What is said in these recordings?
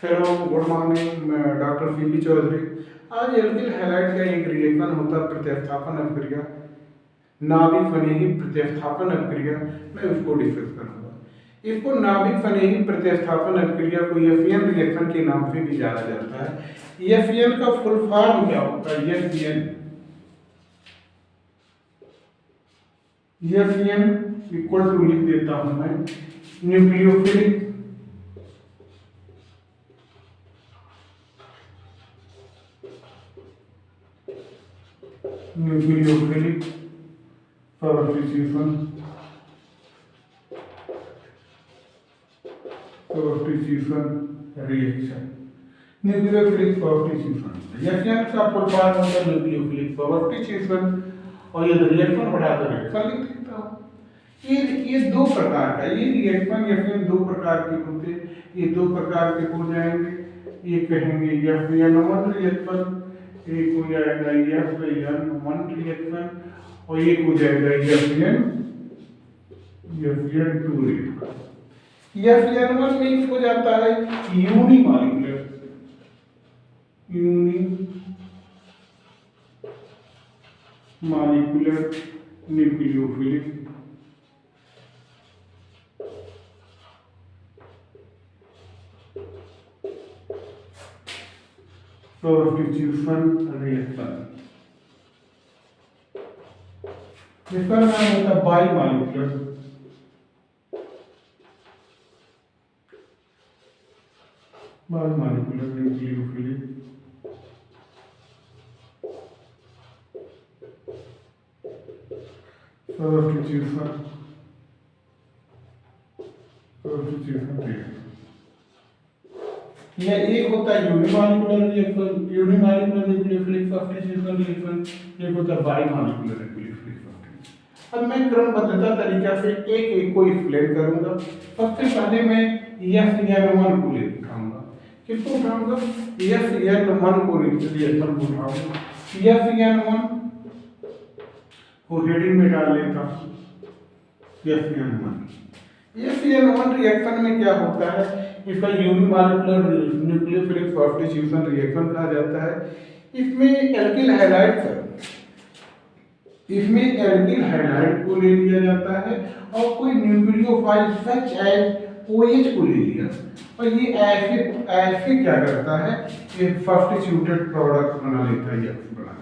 Hello, good morning. मैं doctor PP Chaudhary. आज alkyl halide का एक रिएक्शन होता है प्रतिस्थापन अभिक्रिया, नाभिक फनेही प्रतिस्थापन अभिक्रिया। मैं उसको डिस्कस करूंगा। इसको नाभिक फनेही प्रतिस्थापन अभिक्रिया को एफईएन रिएक्शन के नाम से भी जाना जाता है। एफईएन का फुल फॉर्म क्या होता है? एफईएन इक्वल टू लिख देता हूं मैं, nucleophilic nucleophilic substitution reaction. Nucleophilic substitution FEN का फुल फॉर्म होता है न्यूक्लियोफिलिक सब्स्टिट्यूशन, और ये रिएक्शन बढ़ा कर रिएक्शन लिख देता हूँ। ये दो प्रकार का, ये रिएक्शन एफईएन दो प्रकार के होते हैं। ये दो प्रकार के हो जाएंगे। ये कहेंगे एफईएन1 रिएक्शन, एक हो जाएगा एफईएन1 रिएक्शन, और एक हो जाएगा एफईएन2 रिएक्शन। एफईएन1 मिक्स हो जाता है यूनिमॉलिक्यूलर न्यूक्लियोफिलिक सब्स्टिट्यूशन रिएक्शन। इसका नाम होता है बाईमॉलिक्यूलर न्यूक्लियोफिलिक सब्स्टिट्यूशन रिएक्शन। यह एक होता है यूनिमॉलिक्यूलर न्यूक्लियोफिलिक सब्स्टिट्यूशन रिएक्शन, एक होता है बाईमॉलिक्यूलर न्यूक्लियोफिलिक सब्स्टिट्यूशन। अब मैं क्रमबद्धता तरीका से एक एक को एक्सप्लेन करूंगा। सबसे पहले मैं एफईएन1 को लिखाऊंगा। किसको उठाऊंगा? एफईएन1 को रिएक्शन को उठाऊंगा। एफईएन1 को हेडिंग में डाल लेता हूं, एफईएन1 रिएक्शन में क्या होता है? इसका यूनिमॉलिक्यूलर न्यूक्लियोफिलिक सब्स्टिट्यूशन रिएक्शन कहा जाता है। इसमें एल्किल हैलाइड को ले लिया जाता है और कोई न्यूक्लियोफाइल सच एज ओएच को ले लिया, और ये ऐसे क्या करता है? ये सब्स्टिट्यूटेड प्रोडक्ट बना लेता है, बना लेता है।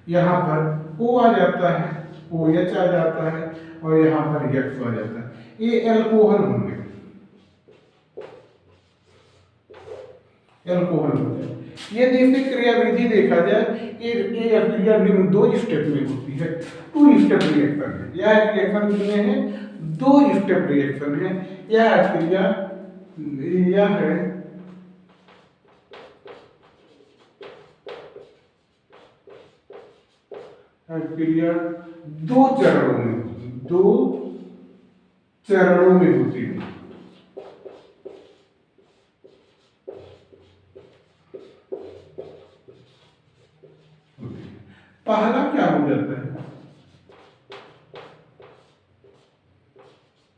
यहाँ पर O आ जाता है, OH आ जाता है, और यहाँ पर X आ जाता है। ये एल्कोहल बन गए, एल्कोहल हो जाए। ये देखिए क्रियाविधि देखा जाए, ये क्रिया दो स्टेप में होती है, 2 स्टेप रिएक्शन है। यह रिएक्शन कितने हैं? 2 स्टेप रिएक्शन है। यह क्रिया यह है क्रिया 2 चरणों में होती है। पहला क्या हो जाता है?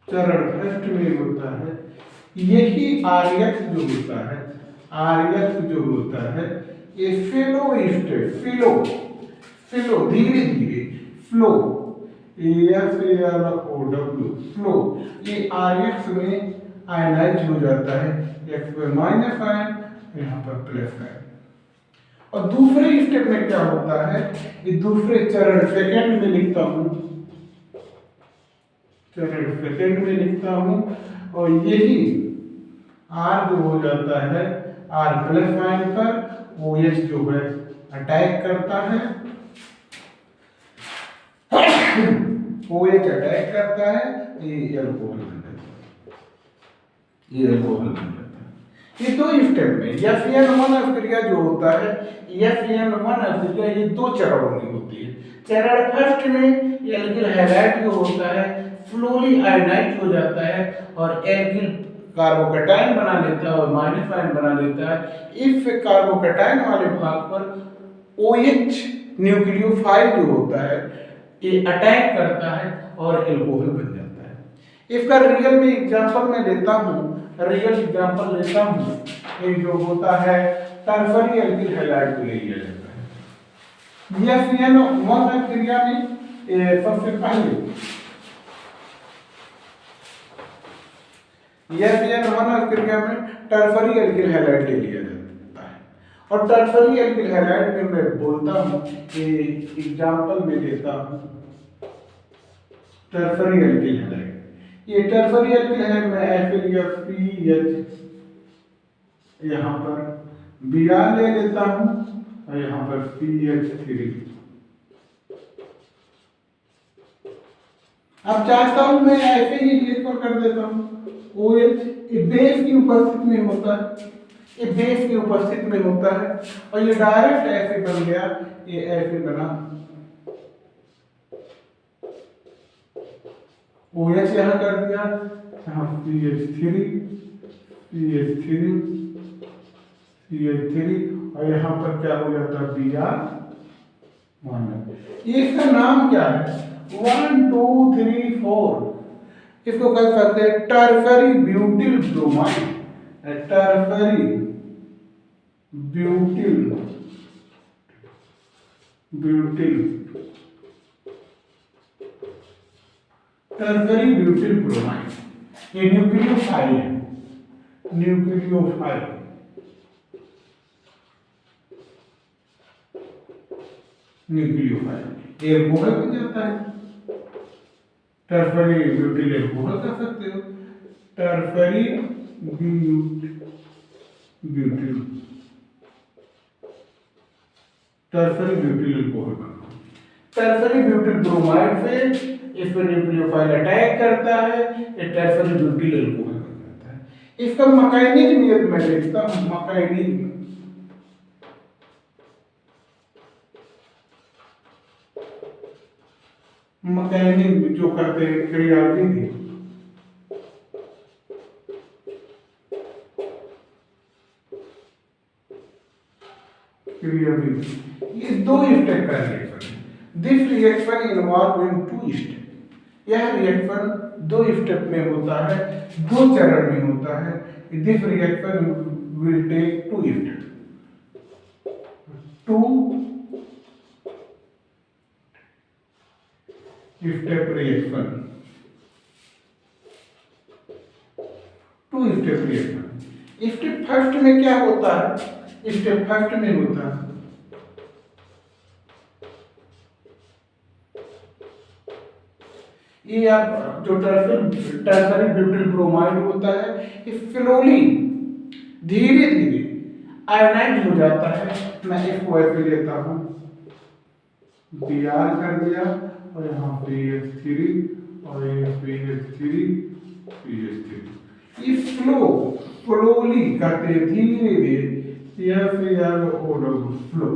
चरण फर्स्ट में होता है, यही आरएक्स जो होता है, ये फेलो स्टेप, फ्लो धीरे धीरे फ्लो, फ्लो, ये आरएक्स में आयनाइज हो जाता है। एक्स पर माइनस आयन, यहाँ पर प्लस आयन। और दूसरे स्टेप में क्या होता है? ये दूसरे चरण सेकंड में लिखता हूं, और यही आर जो हो जाता है, आर प्लस आयन पर OH जो है अटैक करता है, OH अटैक करता है, ये एल्कोहल बन जाता है। ये 2 स्टेप में एफईएन1 अभिक्रिया जो होता है, एफईएन1 अभिक्रिया ये 2 चरणों में होती है। चरण फर्स्ट में एल्किल हैलाइड जो होता है फ्लोली आयनाइज हो जाता है, और एल्किल कार्बोकैटायन बना लेता है और माइनस आयन बना लेता है। इस कार्बोकैटायन वाले भाग पर OH न्यूक्लियोफाइल जो होता है ये अटैक करता है और एल्कोहल बन जाता है। इसका रियल में एग्जांपल मैं लेता हूँ, रियल एग्जांपल लेता हूँ, ये जो होता है टर्फरी एल्किल हैलाइड को ले लिया जाता है। FeN1 अभिक्रिया में सबसे पहले FeN1 अभिक्रिया में टर्फरी एल्किल हैलाइड ले लिया जाता है, और टर्फरी एल्किल हैलाइड में मैं बोलता हूँ कि एग्जांपल में लेता हूँ टर्फरी एल्किल हैलाइड। ये टर्फरी एल्किल हैलाइड में FePH यहाँ पर Br ले लेता हूँ और यहाँ पर CH3। अब चाहता हूँ मैं ऐसे ही लिख कर देता हूँ OH, ये बेस की उपस्थिति में होता है, ये बेस की उपस्थिति में होता है, और ये डायरेक्ट ऐसे बन गया, ये ऐसे बना OH यहाँ कर दिया, यहाँ CH3 और यहाँ पर क्या हो जाता है Br। इसका नाम क्या है 1 2 3 4, इसको कह सकते हैं टर्फरी ब्यूटिल ब्रोमाइड, टर्फरी ब्यूटिल ब्रोमाइड। ये न्यूक्लियोफाइल है, न्यूक्लियोफाइल। ये एल्कोहल बन जाता है, टर्फरी ब्यूटिल एल्कोहल कर सकते हो, टर्फरी ब्यूटिल एल्कोहल बनता है। टर्फरी ब्यूटिल ब्रोमाइड से इस पर न्यूक्लियोफाइल अटैक करता है, ये टर्फरी ब्यूटिल एल्कोहल बन जाता है। इसका मैकेनिज्म ये मैं देखता हूँ, मैकेनिज्म जो करते हैं क्रियाविधि, ये 2 स्टेप का रिएक्शन है। This reaction involve in 2 step. यह रिएक्शन 2 स्टेप में होता है, 2 चरण में होता है। This reaction will take 2 step, 2 step reaction, 2 step reaction. Step first में क्या होता है, स्टेप फर्स्ट में होता है ये आप जो टर्फरी ब्यूटिल ब्रोमाइड होता है, ये स्लोली धीरे धीरे आयोनाइज हो जाता है। मैं इसको ऐसे लेता हूँ, Br कर दिया और यहाँ PH3 और ये PH3। ये स्लोली करते हैं, धीरे धीरे फ्लो।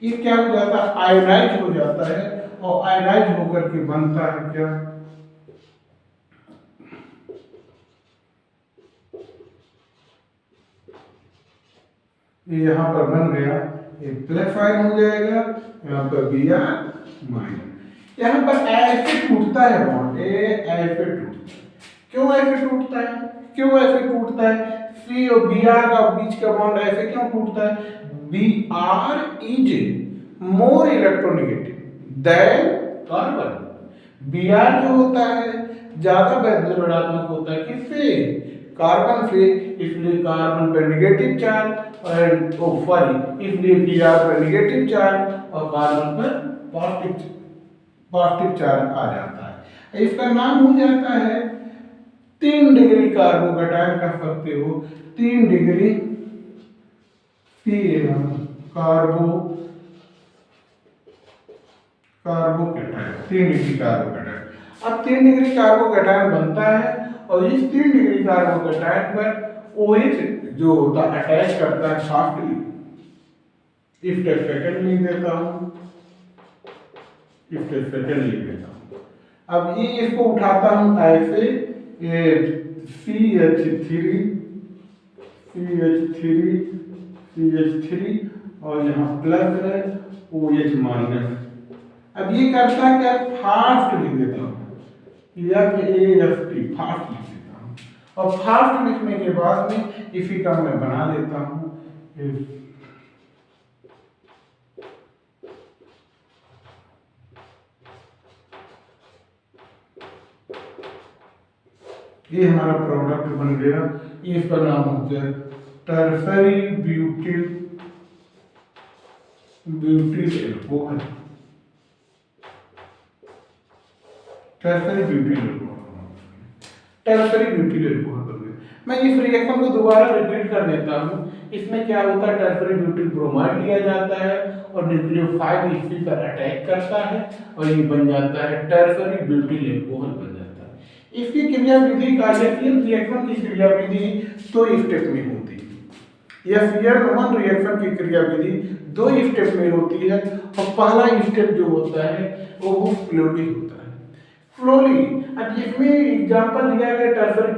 ये क्या हो जाता है, आयोनाइज हो जाता है, और आयोनाइज होकर के बनता है क्या, ये यहाँ पर बन गया, ये प्लस साइन हो जाएगा, यहाँ पर Br माइनस। यहाँ पर ऐसे टूटता है बॉन्ड, ऐसे टूटता है। क्यों ऐसे टूटता है, C और Br का बीच का बॉन्ड ऐसे क्यों टूटता है? Br is more electronegative than carbon. Br जो होता है ज्यादा वैद्युत ऋणात्मक होता है, किससे? कार्बन से, इसलिए कार्बन पर नेगेटिव चार्ज इसलिए Br पर नेगेटिव चार्ज और कार्बन पर पॉजिटिव चार्ज आ जाता है। इसका नाम हो जाता है 3 डिग्री कार्बोकैटायन, कह सकते हो 3 डिग्री कार्बोकैटायन, 3 डिग्री कार्बोकैटायन। अब 3 डिग्री कार्बोकैटायन बनता है, और इस 3 डिग्री कार्बोकैटायन पर OH जो होता है अटैच करता है फास्टली। इफ सेकंड लिख देता हूँ, अब ये इसको उठाता हूँ ऐसे, ये CH3 और यहाँ प्लस है, OH माइनस। अब ये करता है क्या, फास्ट लिख देता हूँ, FAST फास्ट लिख देता हूँ, और फास्ट लिखने के बाद में इसी का मैं बना लेता हूँ। ये हमारा प्रोडक्ट बन गया। इसका नाम होता है tertiary butyl alcohol. Tertiary butyl alcohol बन गया। मैं इस रिएक्शन को दोबारा रिपीट कर देता हूँ। इसमें क्या होता है, टर्सरी ब्यूटिल ब्रोमाइड लिया जाता है और न्यूक्लियोफाइल इसी पर अटैक करता है और ये बन जाता है टर्सरी ब्यूटिल एल्कोहल बन जाता है। इसकी क्रियाविधि कार्याशील रिएक्शन की क्रियाविधि 2 स्टेप में होती है। FEN1 रिएक्शन की क्रियाविधि 2 स्टेप में होती है और पहला स्टेप जो होता है वो फ्लोली होता है। फ्लोली, अब इसमें एग्जांपल लिया गया टर्सरी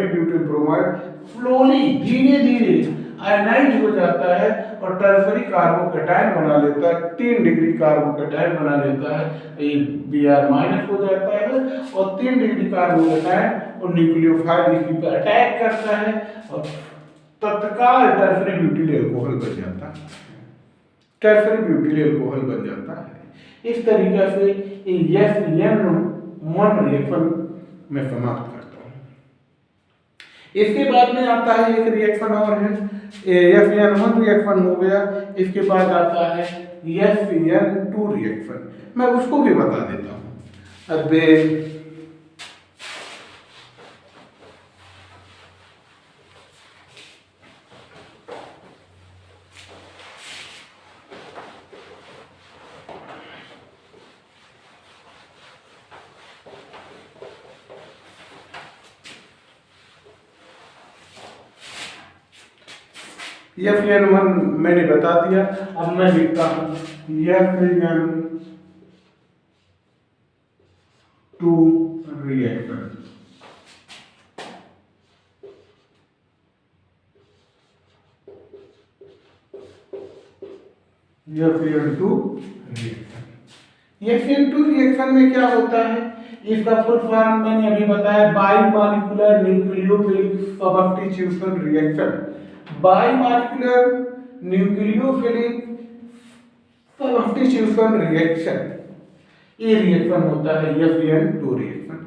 ब्यूटिल ब्रोमाइड फ्लोली धीरे धीरे आयनाइज हो जाता है और टर्सरी कार्बोकैटायन बना लेता है, 3 डिग्री कार्बोकैटायन बना लेता है, ये Br- हो जाता है और 3 डिग्री कार्बोकैटायन और न्यूक्लियोफाइल इसी पर अटैक करता है और तत्काल टर्सरी ब्यूटिल एल्कोहल बन जाता है। टर्सरी ब्यूटिल एल्कोहल बन जाता है। इस तरीके से FEN1 रिएक्शन में समाप्त करता हूँ। इसके बाद में आता है एक रिएक्शन और है, FEN1 रिएक्शन हो गया। इसके बाद आता है FEN2 रिएक्शन, मैं उसको भी बता देता हूँ। अब FEN1 मैंने बता दिया। अब मैं लिखता हूँ FEN2 रिएक्शन। FEN2 रिएक्शन में क्या होता है, इसका फुल फॉर्म मैंने अभी बताया, bimolecular nucleophilic substitution reaction. Bimolecular nucleophilic substitution reaction, ये रिएक्शन होता है FEN2 रिएक्शन।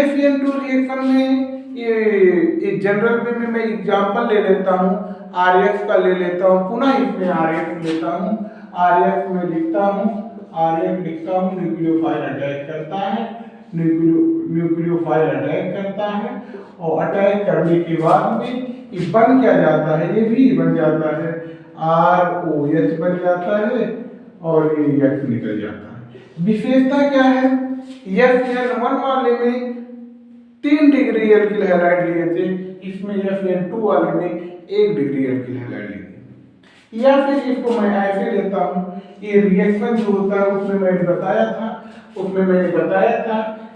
FEN2 रिएक्शन में ये जनरल वे में मैं एग्जांपल ले लेता हूँ, RX का ले लेता हूँ, पुनः इसमें RX लेता हूँ, RX में लिखता हूँ, RX लिखता हूँ, न्यूक्लियोफाइल अटैक करता है, न्यूक्लियोफाइल अटैक करता है और अटैक करने के बाद में ये बन क्या जाता है, ये भी बन जाता है ROH बन जाता है और ये X निकल जाता है। विशेषता क्या है, FEN1 वाले में 3 डिग्री एल्किल हैलाइड लिए थे, इसमें FEN2 वाले में 1 डिग्री एल्किल हैलाइड लिए थे। या फिर इसको मैं ऐसे लेता हूँ, ये रिएक्शन जो होता है उसमें मैंने बताया था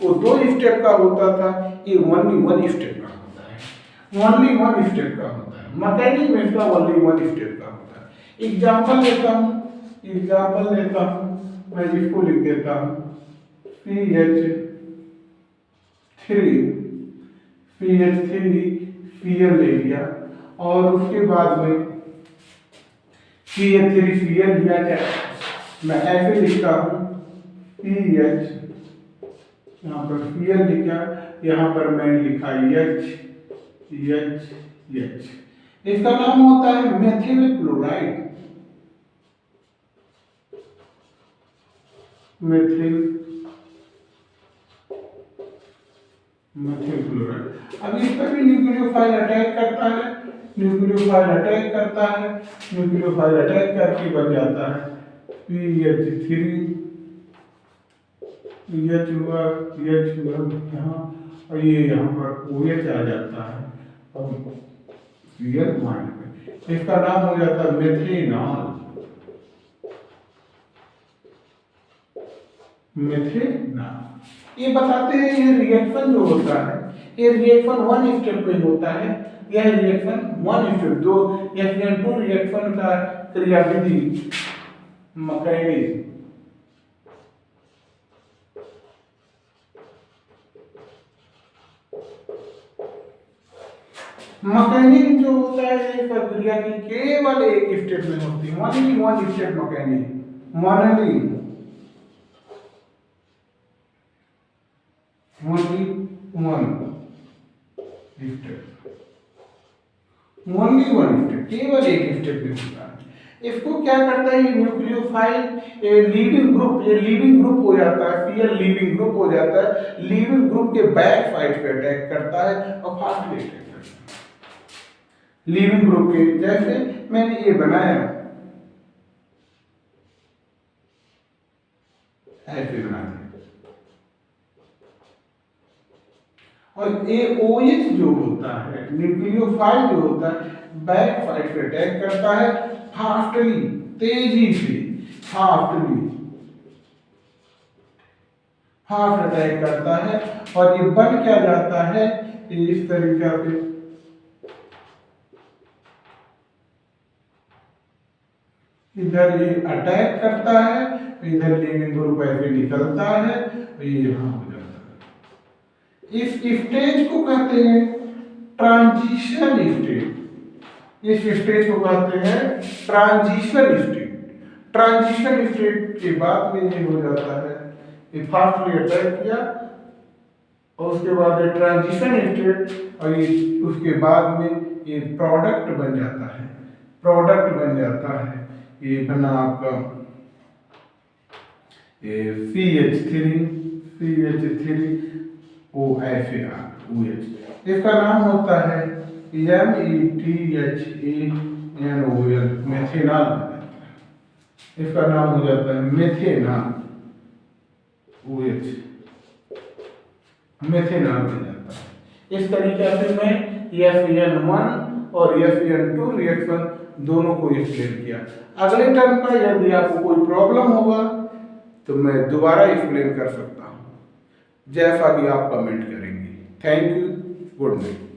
वो 2 स्टेप का होता था, ये ओनली 1 स्टेप का होता है, ओनली 1 स्टेप का होता है। मैकेनिक में इसका ओनली 1 स्टेप का होता है। एग्जांपल लेता हूँ, मैं इसको लिख देता हूँ CH3 ले लिया और उसके बाद में CH3 लिया जाए, मैं ऐसे लिखता हूँ CH, यहाँ पर Cl लिखा, यहाँ पर मैंने लिखा H। इसका नाम होता है मेथिल क्लोराइड। Methyl chloride. अब इस पर भी न्यूक्लियोफाइल अटैक करके बन जाता है PH3, H हुआ यहाँ और ये यहाँ पर OH आ जाता है और Cl माइंड में, इसका नाम हो जाता है मेथेनॉल। ये बताते हैं ये रिएक्शन जो होता है, ये रिएक्शन 1 स्टेप में होता है, यह रिएक्शन 1 स्टेप, जो FEN2 रिएक्शन का क्रियाविधि मैकेनिज्म। मैकेनिक जो होता है ये प्रक्रिया की केवल एक स्टेट में होती है, only one state mechanic, only one state, only one state, केवल एक स्टेट में होता है। इसको क्या करता है, ये न्यूक्लियोफाइल लीविंग ग्रुप, ये लीविंग ग्रुप हो जाता है, पीएल लीविंग ग्रुप हो जाता है, लीविंग ग्रुप के बैक साइड पे अटैक करता है और फास्टली अटैक करता है लीविंग ग्रुप के। जैसे मैंने ये बनाया, ऐसे बना दिया, और ये OH जो होता है, न्यूक्लियोफाइल जो होता है, बैक साइड पे अटैक करता है फास्टली, तेजी से, फास्ट अटैक करता है, और ये बन क्या जाता है, इस तरीके से इधर ये अटैक करता है, इधर लीविंग ग्रुप ऐसे निकलता है, ये यहां हो जाता है। इस स्टेज को कहते हैं ट्रांजिशन स्टेट, इस स्टेज को कहते हैं ट्रांजिशन स्टेट। ट्रांजिशन स्टेट के बाद में ये हो जाता है, ये फास्टली अटैक किया और उसके बाद ये ट्रांजिशन स्टेट, और ये उसके बाद में ये प्रोडक्ट बन जाता है, प्रोडक्ट बन जाता है, ये बना आपका ये CH3OFAR, इसका नाम होता है METHANOL, मेथेनॉल, इसका नाम हो जाता है मेथेनॉल, OH मेथेनॉल बन जाता है। इस तरीके से मैं FN1 और FN2 रिएक्शन दोनों को एक्सप्लेन किया। अगले टर्म पर यदि आपको कोई प्रॉब्लम होगा तो मैं दोबारा एक्सप्लेन कर सकता हूँ, जैसा कि आप कमेंट करेंगे। Thank you, good night.